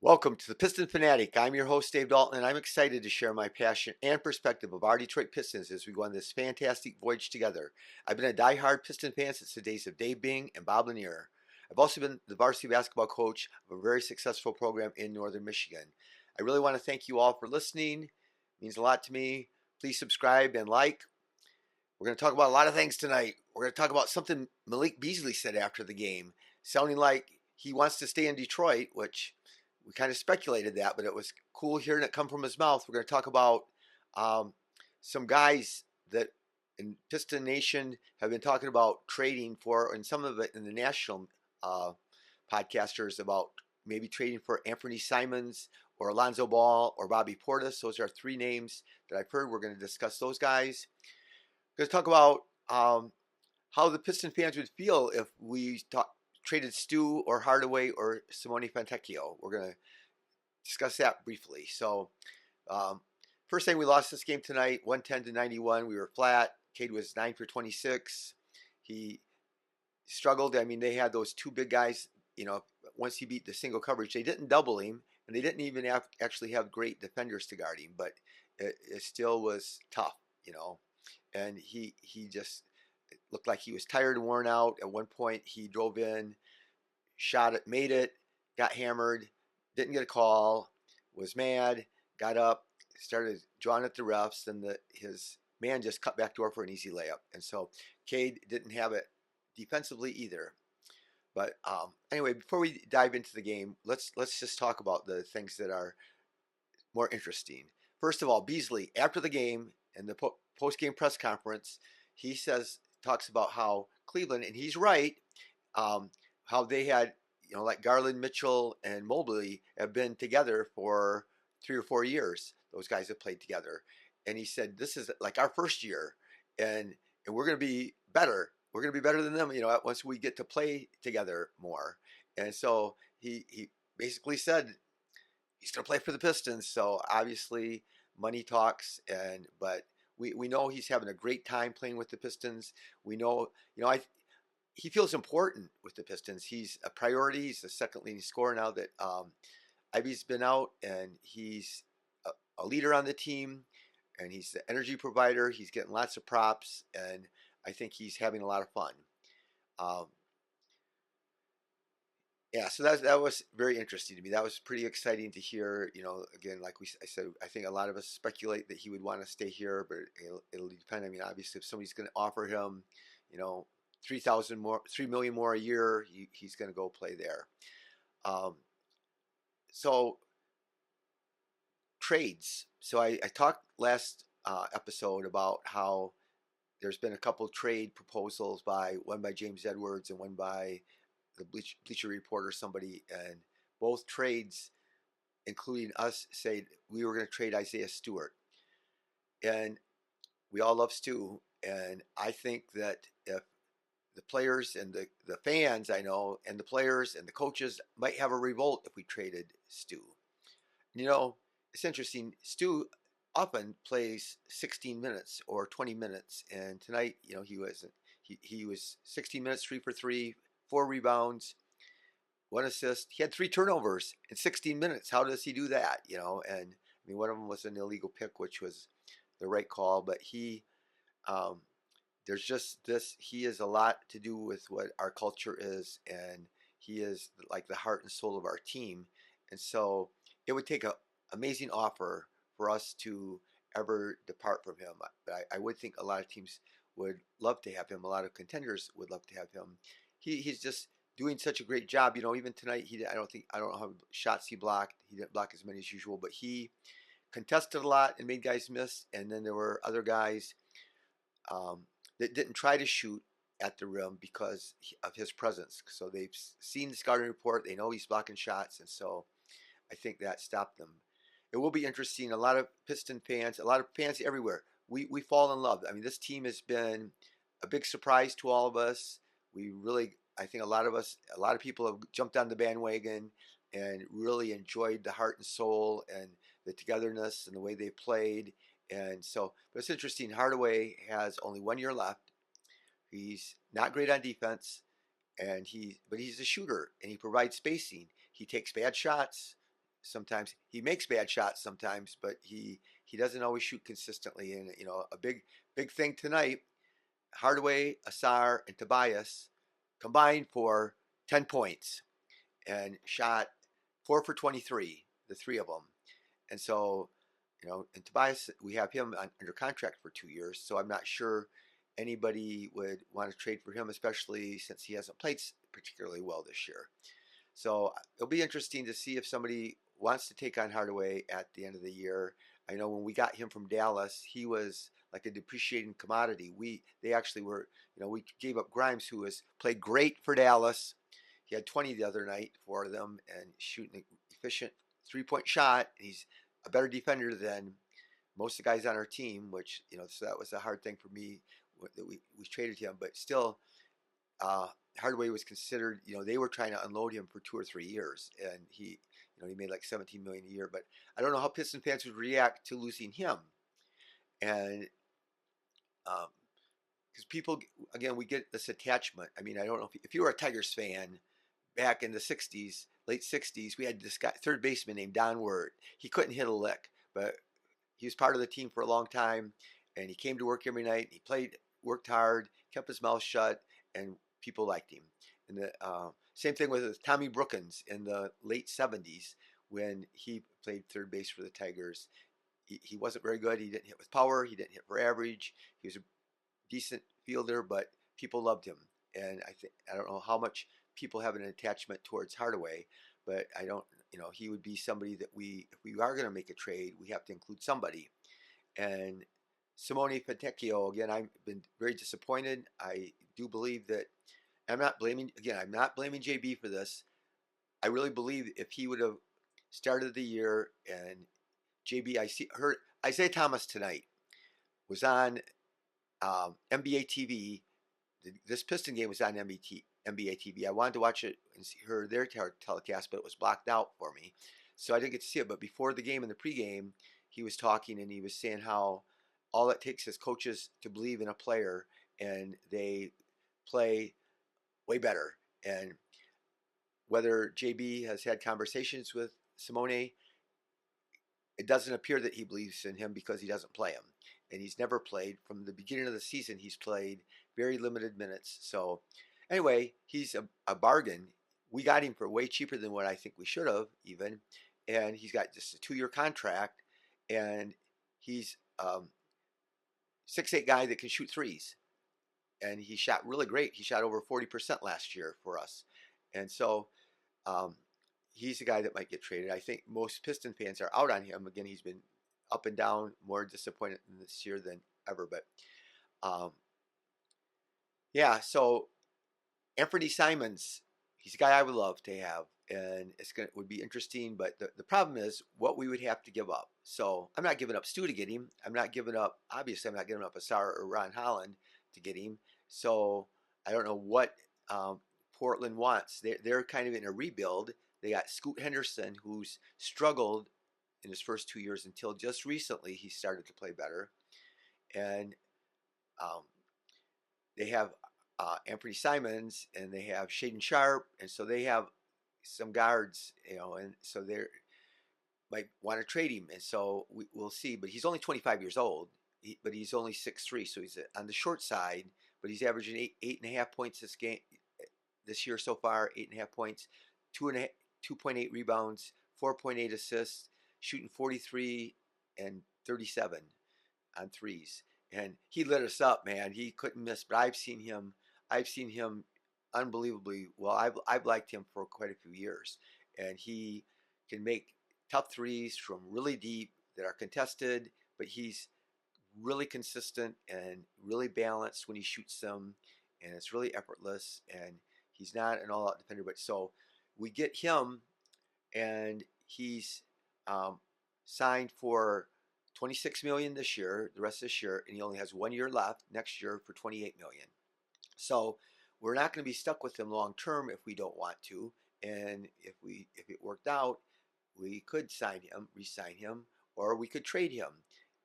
Welcome to the Piston Fanatic. I'm your host, Dave Dalton, and I'm excited to share my passion and perspective of our Detroit Pistons as we go on this fantastic voyage together. I've been a die-hard Piston fan since the days of Dave Bing and Bob Lanier. I've also been the varsity basketball coach of a very successful program in northern Michigan. I really want to thank you all for listening. It means a lot to me. Please subscribe and like. We're going to talk about a lot of things tonight. We're going to talk about something Malik Beasley said after the game, sounding like he wants to stay in Detroit, which we kind of speculated that, but it was cool hearing it come from his mouth. We're going to talk about some guys that in Piston Nation have been talking about trading for, and some of it in the national podcasters about maybe trading for Anthony Simons or Alonzo Ball or Bobby Portis. Those are three names that I've heard. We're going to discuss those guys. We're going to talk about how the Piston fans would feel if we traded Stu or Hardaway or Simone. We're going to discuss that briefly. So, first thing, we lost this game tonight, 110-91. We were flat. Cade was 9 for 26. He struggled. I mean, they had those two big guys. You know, once he beat the single coverage, they didn't double him, and they didn't even actually have great defenders to guard him. But it still was tough, you know. And he just looked like he was tired and worn out. At one point, he drove in, shot it, made it, got hammered, didn't get a call, was mad, got up, started drawing at the refs, and his man just cut back door for an easy layup. And so Cade didn't have it defensively either. But anyway, before we dive into the game, let's just talk about the things that are more interesting. First of all, Beasley, after the game and the post-game press conference, he talks about how Cleveland, and he's right, how they had, like Garland, Mitchell, and Mobley have been together for 3 or 4 years. Those guys have played together. And he said, this is like our first year, and we're going to be better. We're going to be better than them, once we get to play together more. And so he basically said he's going to play for the Pistons. So obviously money talks, but we know he's having a great time playing with the Pistons. We know, he feels important with the Pistons. He's a priority. He's the second leading scorer now that Ivy's been out, and he's a leader on the team, and he's the energy provider. He's getting lots of props, and I think he's having a lot of fun. Yeah, so that was very interesting to me. That was pretty exciting to hear. Again, like I said, I think a lot of us speculate that he would want to stay here, but it'll depend. I mean, obviously, if somebody's going to offer him, $3 million more a year, he's going to go play there. So trades. So I talked last episode about how there's been a couple trade proposals one by James Edwards and one by the Bleacher Report or somebody, and both trades, including us, say we were going to trade Isaiah Stewart. And we all love Stu, and I think that if the players and the fans, I know, and the players and the coaches might have a revolt if we traded Stu. It's interesting. Stu often plays 16 minutes or 20 minutes, and tonight, he was 16 minutes, 3 for 3, 4 rebounds, 1 assist. He had 3 turnovers in 16 minutes. How does he do that? And I mean, one of them was an illegal pick, which was the right call, but there's just this. He has a lot to do with what our culture is, and he is like the heart and soul of our team. And so it would take an amazing offer for us to ever depart from him. But I would think a lot of teams would love to have him. A lot of contenders would love to have him. He's just doing such a great job. Even tonight, I don't know how many shots he blocked. He didn't block as many as usual, but he contested a lot and made guys miss. And then there were other guys that didn't try to shoot at the rim because of his presence. So they've seen the scouting report. They know he's blocking shots, and so I think that stopped them. It will be interesting. A lot of Piston fans, a lot of fans everywhere, we fall in love. I mean, this team has been a big surprise to all of us. I think a lot of people have jumped on the bandwagon and really enjoyed the heart and soul and the togetherness and the way they played. And so, but it's interesting. Hardaway has only 1 year left. He's not great on defense, but he's a shooter and he provides spacing. He takes bad shots, sometimes. He makes bad shots sometimes, but he doesn't always shoot consistently. And a big thing tonight. Hardaway, Asar, and Tobias combined for 10 points and shot 4 for 23, the three of them. And so, and Tobias, we have him under contract for 2 years, so I'm not sure anybody would want to trade for him, especially since he hasn't played particularly well this year. So it'll be interesting to see if somebody wants to take on Hardaway at the end of the year. I know when we got him from Dallas, he was like a depreciating commodity. They actually were, we gave up Grimes, who has played great for Dallas. He had 20 the other night for them and shooting an efficient 3-point shot. He's a better defender than most of the guys on our team, which, so that was a hard thing for me that we traded him. But still, Hardaway was considered, they were trying to unload him for 2 or 3 years, and he made like $17 million a year. But I don't know how Piston fans would react to losing him, and because people, again, we get this attachment. I mean, I don't know if you were a Tigers fan back in the '60s, late '60s, we had this guy, third baseman named Don Word. He couldn't hit a lick, but he was part of the team for a long time, and he came to work every night. He worked hard, kept his mouth shut, and people liked him. And the same thing with Tommy Brookins in the late '70s when he played third base for the Tigers. He wasn't very good. He didn't hit with power. He didn't hit for average. He was a decent fielder, but people loved him. And I don't know how much people have an attachment towards Hardaway, but I don't. He would be somebody that if we are going to make a trade, we have to include somebody. And Simone Fontecchio, again, I've been very disappointed. I do believe that I'm not blaming JB for this. I really believe if he would have started the year and JB, heard Isaiah Thomas tonight was on NBA TV. This Piston game was on NBA TV. I wanted to watch it and hear their telecast, but it was blocked out for me, so I didn't get to see it. But before the game and the pregame, he was talking and he was saying how all it takes is coaches to believe in a player, and they play way better. And whether JB has had conversations with Simone, it doesn't appear that he believes in him because he doesn't play him. And he's never played. From the beginning of the season, he's played very limited minutes. So anyway, he's a bargain. We got him for way cheaper than what I think we should have even. And he's got just a 2-year contract. And he's 6'8" guy that can shoot threes. And he shot really great. He shot over 40% last year for us. And so he's a guy that might get traded. I think most Piston fans are out on him. Again, he's been up and down, more disappointed this year than ever. But yeah, so Anthony Simons, he's a guy I would love to have, and would be interesting. But the problem is what we would have to give up. So I'm not giving up Stu to get him. Obviously, I'm not giving up Asar or Ron Holland to get him. So I don't know what Portland wants. They're kind of in a rebuild. They got Scoot Henderson, who's struggled in his first 2 years until just recently he started to play better. And they have Anthony Simons, and they have Shaden Sharp, and so they have some guards, and so they might want to trade him. And so we'll see. But he's only 25 years old, but he's only 6'3", so he's on the short side. But he's averaging 8.5 points this year so far, 8.5 points, 2.8 rebounds, 4.8 assists, shooting 43 and 37 on threes. And he lit us up, man. He couldn't miss. But I've seen him unbelievably well. I've liked him for quite a few years, and he can make tough threes from really deep that are contested. But he's really consistent and really balanced when he shoots them, and it's really effortless. And he's not an all-out defender, but so we get him, and he's signed for $26 million this year, the rest of this year, and he only has 1 year left next year for $28 million. So we're not going to be stuck with him long term if we don't want to, and if it worked out, we could re-sign him, or we could trade him,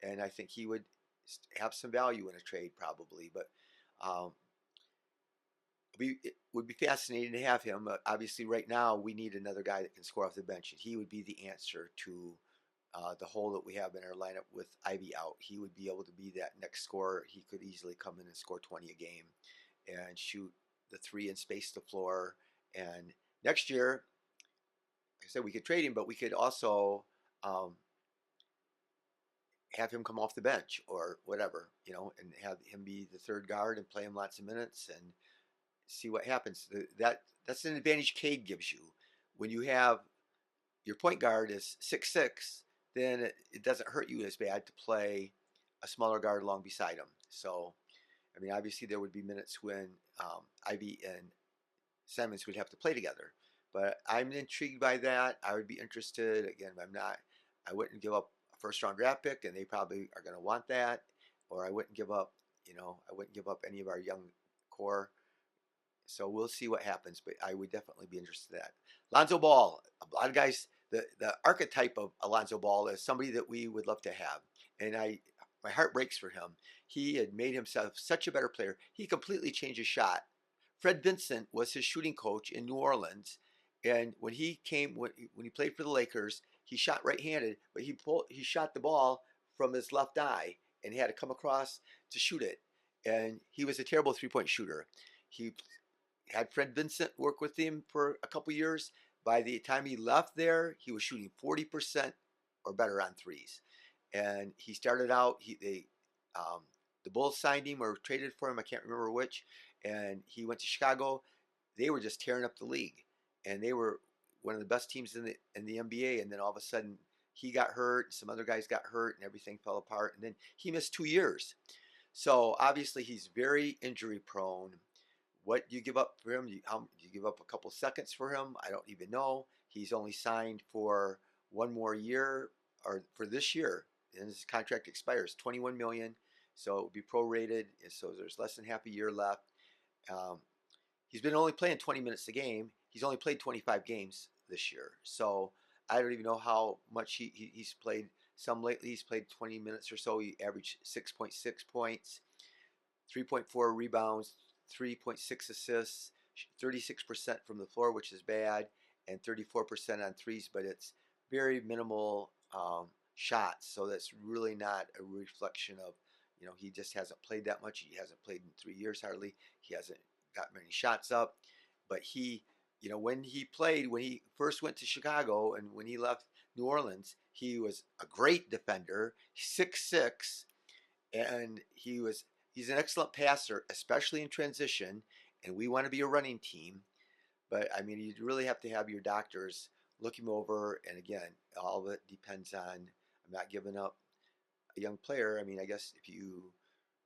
and I think he would have some value in a trade probably. But it would be fascinating to have him. Obviously, right now we need another guy that can score off the bench, and he would be the answer to the hole that we have in our lineup with Ivy out. He would be able to be that next scorer. He could easily come in and score 20 a game and shoot the three and space the floor. And next year, like I said, we could trade him, but we could also have him come off the bench or whatever, and have him be the third guard and play him lots of minutes and see what happens. That's an advantage Cade gives you. When you have your point guard is 6'6", then it doesn't hurt you as bad to play a smaller guard along beside him. So, I mean, obviously there would be minutes when Ivy and Simmons would have to play together. But I'm intrigued by that. I would be interested. Again, I wouldn't give up a first round draft pick, and they probably are going to want that. Or I wouldn't give up, any of our young core. So we'll see what happens, but I would definitely be interested in that. Lonzo Ball, a lot of guys, the archetype of Alonzo Ball is somebody that we would love to have. And my heart breaks for him. He had made himself such a better player. He completely changed his shot. Fred Vincent was his shooting coach in New Orleans. And when he played for the Lakers, he shot right-handed, but he shot the ball from his left eye and he had to come across to shoot it. And he was a terrible three-point shooter. He had Fred Vincent work with him for a couple years. By the time he left there, he was shooting 40% or better on threes. And he started out, the Bulls signed him or traded for him, I can't remember which, and he went to Chicago. They were just tearing up the league, and they were one of the best teams in the NBA. And then all of a sudden, he got hurt, some other guys got hurt, and everything fell apart. And then he missed 2 years. So obviously, he's very injury prone. What do you give up for him? Do you give up a couple seconds for him? I don't even know. He's only signed for one more year, or for this year, and his contract expires $21 million. So it would be prorated. So there's less than half a year left. He's been only playing 20 minutes a game. He's only played 25 games this year. So I don't even know how much he's played. Some lately he's played 20 minutes or so. He averaged 6.6 points, 3.4 rebounds, 3.6 assists, 36% from the floor, which is bad, and 34% on threes, but it's very minimal shots. So that's really not a reflection of, he just hasn't played that much. He hasn't played in 3 years hardly. He hasn't got many shots up. But when he first went to Chicago and when he left New Orleans, he was a great defender, 6'6", and he's an excellent passer, especially in transition, and we want to be a running team. But, I mean, you really have to have your doctors look him over, and again, all of it depends on, I'm not giving up a young player. I mean, I guess if you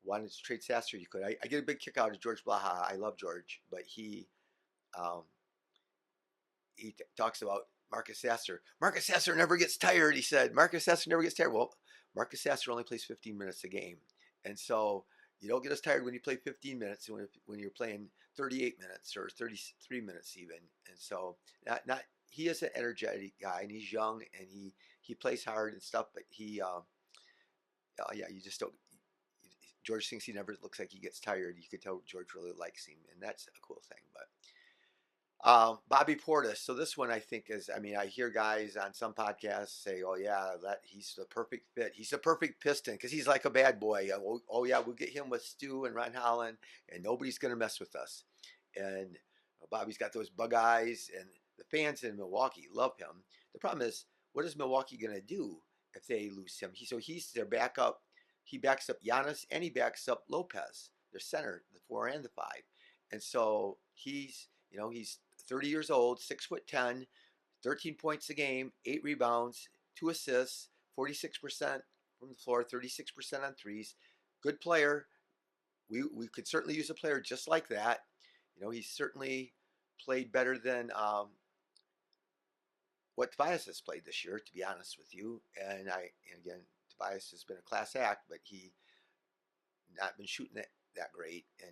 wanted to trade Sasser, you could. I get a big kick out of George Blaha. I love George, but he talks about Marcus Sasser. Marcus Sasser never gets tired, he said. Marcus Sasser never gets tired. Well, Marcus Sasser only plays 15 minutes a game. And so you don't get as tired when you play 15 minutes when you're playing 38 minutes or 33 minutes even. And so he is an energetic guy, and he's young, and he plays hard and stuff, but you just don't. George thinks he never looks like he gets tired. You could tell George really likes him, and that's a cool thing. But Bobby Portis. So this one I think is, I hear guys on some podcasts say, oh yeah, that he's the perfect fit. He's the perfect Piston because he's like a bad boy. Oh yeah, we'll get him with Stu and Ron Holland, and nobody's going to mess with us. And Bobby's got those bug eyes, and the fans in Milwaukee love him. The problem is, what is Milwaukee going to do if they lose him? He's their backup. He backs up Giannis, and he backs up Lopez, their center, the 4 and the 5. And so he's 30 years old, 6'10", 13 points a game, 8 rebounds, 2 assists, 46% from the floor, 36% on threes. Good player. We could certainly use a player just like that. He's certainly played better than what Tobias has played this year, to be honest with you. And again, Tobias has been a class act, but he not been shooting that great. And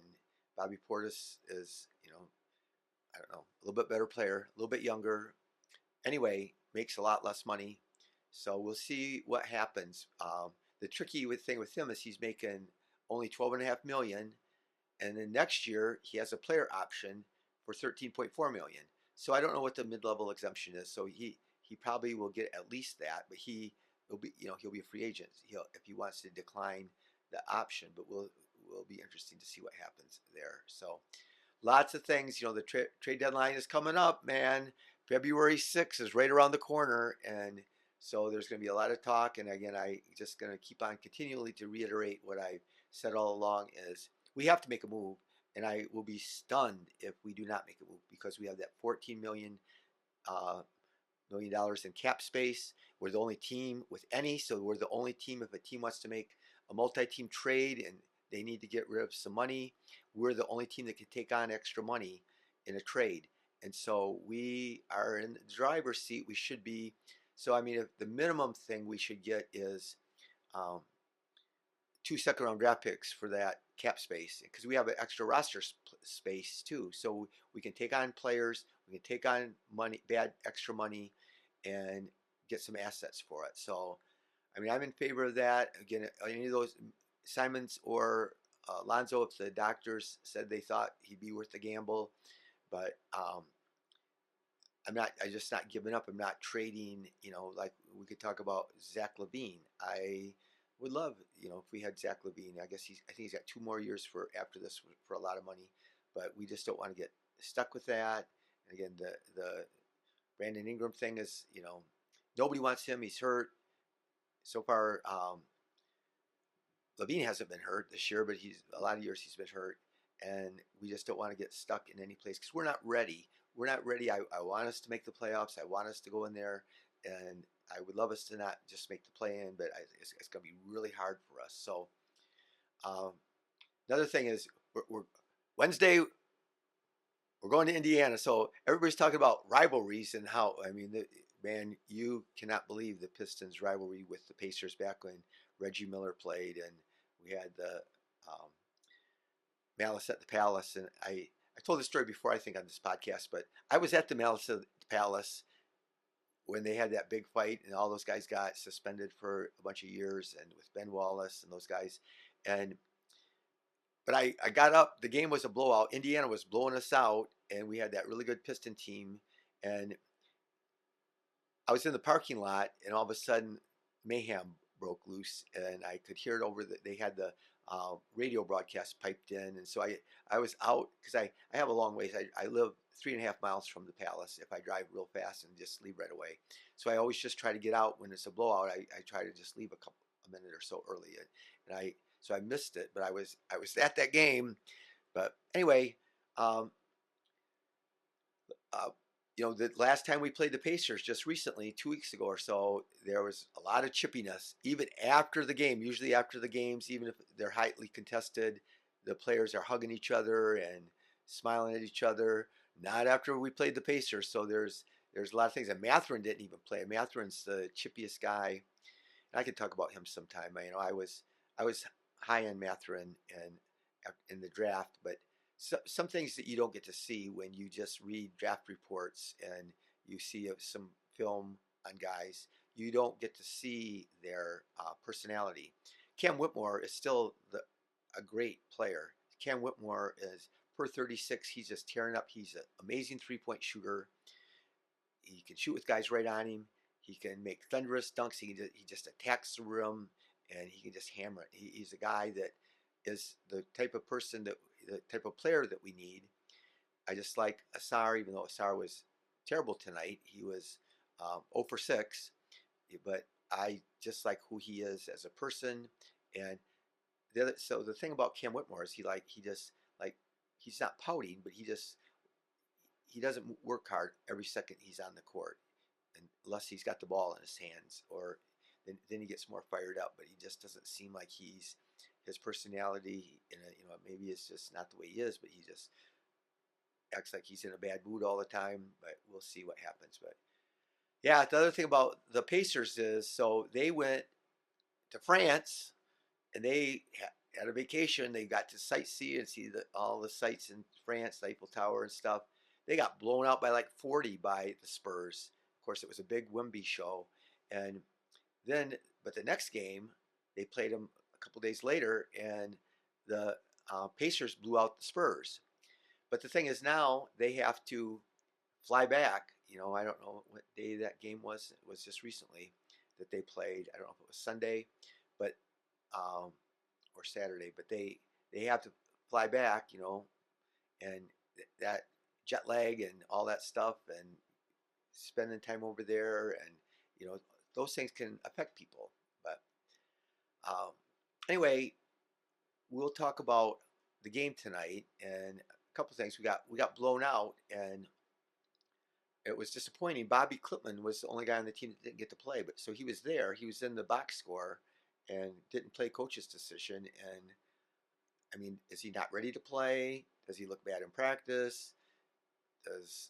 Bobby Portis is, I don't know, a little bit better player, a little bit younger. Anyway, makes a lot less money. So we'll see what happens. The tricky thing with him is he's making only $12.5 million, and then next year he has a player option for 13.4 million. So I don't know what the mid-level exemption is. So he probably will get at least that, but he'll be, he'll be a free agent. He'll, if he wants to decline the option, but will be interesting to see what happens there. So lots of things. The trade deadline is coming up, man. February 6th is right around the corner, and so there's going to be a lot of talk. And again, I just going to keep on continually to reiterate what I've said all along is we have to make a move, and I will be stunned if we do not make a move because we have that $14 million in cap space. We're the only team with any, so we're the only team if a team wants to make a multi-team trade and they need to get rid of some money. We're the only team that can take on extra money in a trade, and so we are in the driver's seat. We should be. So I mean, if the minimum thing we should get is 2 second-round draft picks for that cap space because we have an extra roster space too. So we can take on players, we can take on money, bad extra money, and get some assets for it. So, I mean, I'm in favor of that. Again, any of those, Simons or Lonzo, if the doctors said they thought he'd be worth the gamble, but I'm just not giving up. I'm not trading. Like we could talk about Zach LaVine. I would love, if we had Zach LaVine. I think he's got 2 more years for after this for a lot of money, but we just don't want to get stuck with that. And again, the Brandon Ingram thing is, nobody wants him. He's hurt so far. LaVine hasn't been hurt this year, but a lot of years he's been hurt, and we just don't want to get stuck in any place because we're not ready. We're not ready. I want us to make the playoffs. I want us to go in there, and I would love us to not just make the play in, but it's going to be really hard for us. So another thing is we're Wednesday. We're going to Indiana. So everybody's talking about rivalries and how, I mean, man, you cannot believe the Pistons rivalry with the Pacers back when Reggie Miller played, and we had the Malice at the Palace. And I told this story before, I think, on this podcast, but I was at the Malice at the Palace when they had that big fight and all those guys got suspended for a bunch of years, and with Ben Wallace and those guys. But I got up. The game was a blowout. Indiana was blowing us out, and we had that really good Piston team. And I was in the parking lot, and all of a sudden, mayhem broke loose, and I could hear it over. They had the radio broadcast piped in, and so I was out because I have a long ways. I live 3.5 miles from the Palace if I drive real fast and just leave right away. So I always just try to get out when it's a blowout. I try to just leave a minute or so early, and so I missed it, but I was at that game. But anyway, the last time we played the Pacers just recently, 2 weeks ago or so, there was a lot of chippiness, even after the game. Usually after the games, even if they're highly contested, the players are hugging each other and smiling at each other. Not after we played the Pacers. So there's a lot of things. And Mathurin didn't even play. Mathurin's the chippiest guy. And I could talk about him sometime. I was high on Mathurin in the draft, but some things that you don't get to see when you just read draft reports and you see some film on guys, you don't get to see their personality. Cam Whitmore is still a great player. Cam Whitmore is per 36. He's just tearing up. He's an amazing 3-point shooter. He can shoot with guys right on him. He can make thunderous dunks. He just attacks the rim, and he can just hammer it. He's a guy that is the type of player that we need. I just like Asar, even though Asar was terrible tonight. He was 0 for 6, but I just like who he is as a person. And so the thing about Cam Whitmore is he's not pouting, but he doesn't work hard every second he's on the court, unless he's got the ball in his hands, or then he gets more fired up. But he just doesn't seem like his personality, maybe it's just not the way he is, but he just acts like he's in a bad mood all the time. But we'll see what happens. But yeah, the other thing about the Pacers is, so they went to France and they had a vacation. They got to sightsee and see all the sights in France, the Eiffel Tower and stuff. They got blown out by like 40 by the Spurs. Of course, it was a big Wemby show. But the next game, they played them a couple days later, and the Pacers blew out the Spurs. But the thing is now they have to fly back. I don't know what day that game was. It was just recently that they played. I don't know if it was Sunday, but or Saturday. But they have to fly back. And that jet lag and all that stuff, and spending time over there, and those things can affect people. But um, anyway, we'll talk about the game tonight and a couple things. We got blown out, and it was disappointing. Bobi Klintman was the only guy on the team that didn't get to play, but so he was there. He was in the box score and didn't play coach's decision. And I mean, is he not ready to play? Does he look bad in practice? Does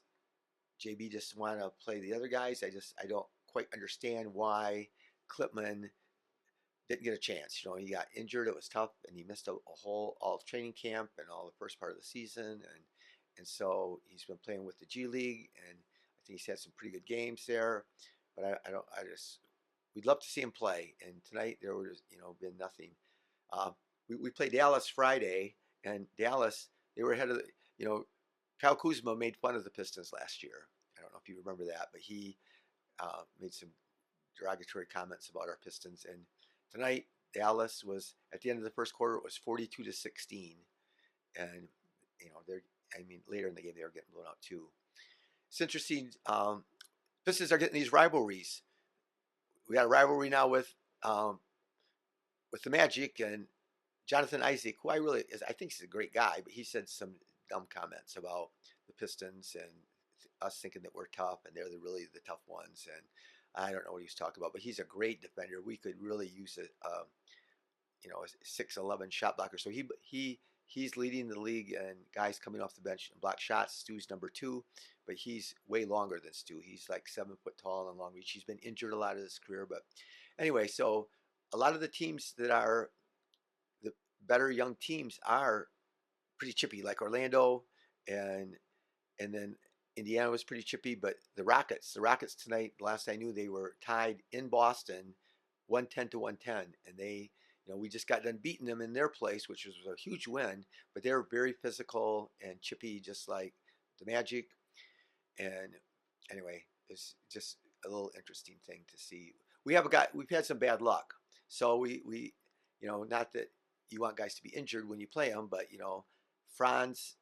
JB just want to play the other guys? I don't quite understand why Klintman didn't get a chance. He got injured. It was tough, and he missed a whole all of training camp and all the first part of the season, and so he's been playing with the G League, and I think he's had some pretty good games there. But we'd love to see him play. And tonight there was been nothing. We played Dallas Friday, and Dallas, they were ahead of Kyle Kuzma made fun of the Pistons last year. I don't know if you remember that, but he made some derogatory comments about our Pistons. And tonight, Dallas was at the end of the first quarter. It was 42-16, and later in the game they were getting blown out too. It's interesting. Pistons are getting these rivalries. We got a rivalry now with the Magic and Jonathan Isaac, who I think he's a great guy, but he said some dumb comments about the Pistons and us thinking that we're tough and they're really the tough ones. And I don't know what he was talking about, but he's a great defender. We could really use a 6'11" shot blocker. So he's leading the league and guys coming off the bench and block shots. Stu's number 2, but he's way longer than Stu. He's like 7 foot tall and long reach. He's been injured a lot of his career, but anyway, so a lot of the teams that are the better young teams are pretty chippy, like Orlando, and then Indiana was pretty chippy. But the Rockets tonight, last I knew, they were tied in Boston, 110-110, and they, we just got done beating them in their place, which was a huge win. But they were very physical and chippy, just like the Magic. And anyway, it's just a little interesting thing to see. We've had some bad luck, so we not that you want guys to be injured when you play them, but Franz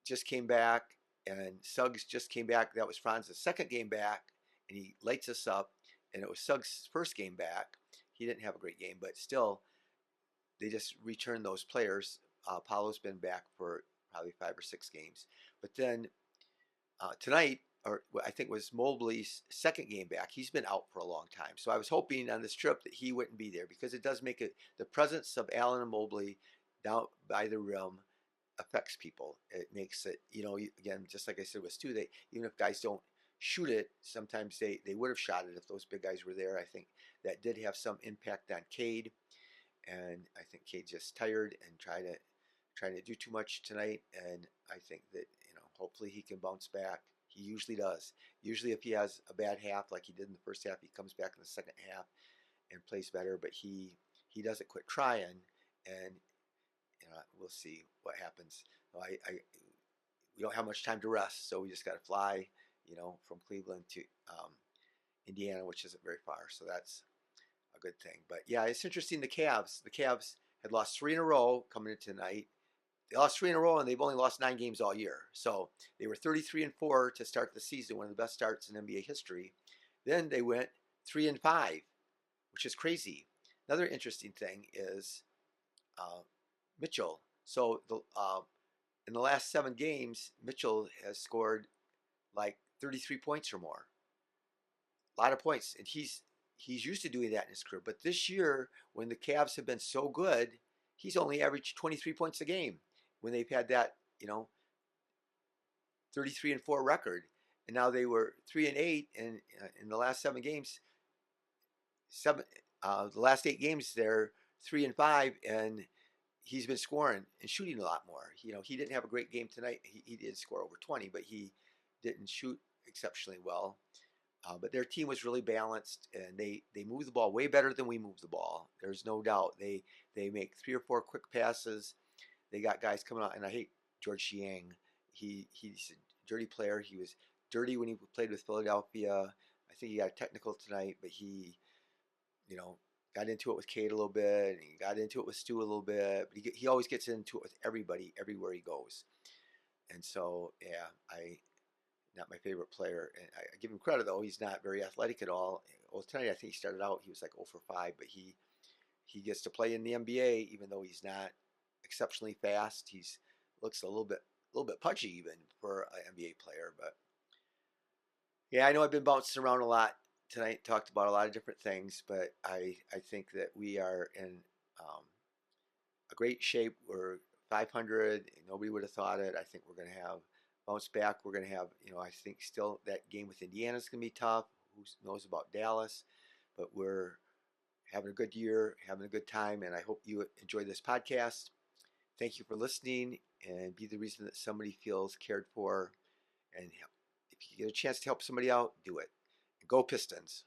just came back, and Suggs just came back. That was Franz's second game back, and he lights us up. And it was Suggs' first game back. He didn't have a great game, but still, they just returned those players. Paulo's been back for probably 5 or 6 games. But then tonight, or I think it was Mobley's second game back, he's been out for a long time. So I was hoping on this trip that he wouldn't be there, because it does make it, the presence of Allen and Mobley down by the rim affects people. It makes it, again, just like I said with Stu, even if guys don't shoot it, sometimes they would have shot it if those big guys were there. I think that did have some impact on Cade, and I think Cade's just tired and trying to do too much tonight. And I think that hopefully he can bounce back. He usually does. Usually, if he has a bad half like he did in the first half, he comes back in the second half and plays better. But he doesn't quit trying, and we'll see what happens. We don't have much time to rest, so we just got to fly, from Cleveland to Indiana, which isn't very far. So that's a good thing. But yeah, it's interesting. The Cavs had lost 3 in a row coming into tonight. They lost 3 in a row, and they've only lost 9 games all year. So they were 33-4 to start the season, one of the best starts in NBA history. Then they went 3-5, which is crazy. Another interesting thing is Mitchell. So in the last 7 games, Mitchell has scored like 33 points or more. A lot of points, and he's used to doing that in his career. But this year, when the Cavs have been so good, he's only averaged 23 points a game when they've had that 33-4 record. And now they were 3-8, and in the last 7 games, the last 8 games they're 3-5, and he's been scoring and shooting a lot more. He didn't have a great game tonight. He did score over 20, but he didn't shoot exceptionally well. But their team was really balanced, and they move the ball way better than we move the ball. There's no doubt. They make 3 or 4 quick passes. they got guys coming out, and I hate George Chiang. He's a dirty player. He was dirty when he played with Philadelphia. I think he got technical tonight, but he, you know, got into it with Kate a little bit, and he got into it with Stu a little bit. But he always gets into it with everybody everywhere he goes. And so, yeah, not my favorite player. And I give him credit though; he's not very athletic at all. Well, tonight I think he started out, he was like 0 for 5, but he gets to play in the NBA even though he's not exceptionally fast. He's looks a little bit pudgy even for an NBA player. But yeah, I know I've been bouncing around a lot tonight, talked about a lot of different things, but I think that we are in um, a great shape. We're 500. Nobody would have thought it. I think we're going to have bounce back. We're going to have, I think still that game with Indiana is going to be tough. Who knows about Dallas? But we're having a good year, having a good time, and I hope you enjoy this podcast. Thank you for listening, and be the reason that somebody feels cared for. And if you get a chance to help somebody out, do it. Go Pistons.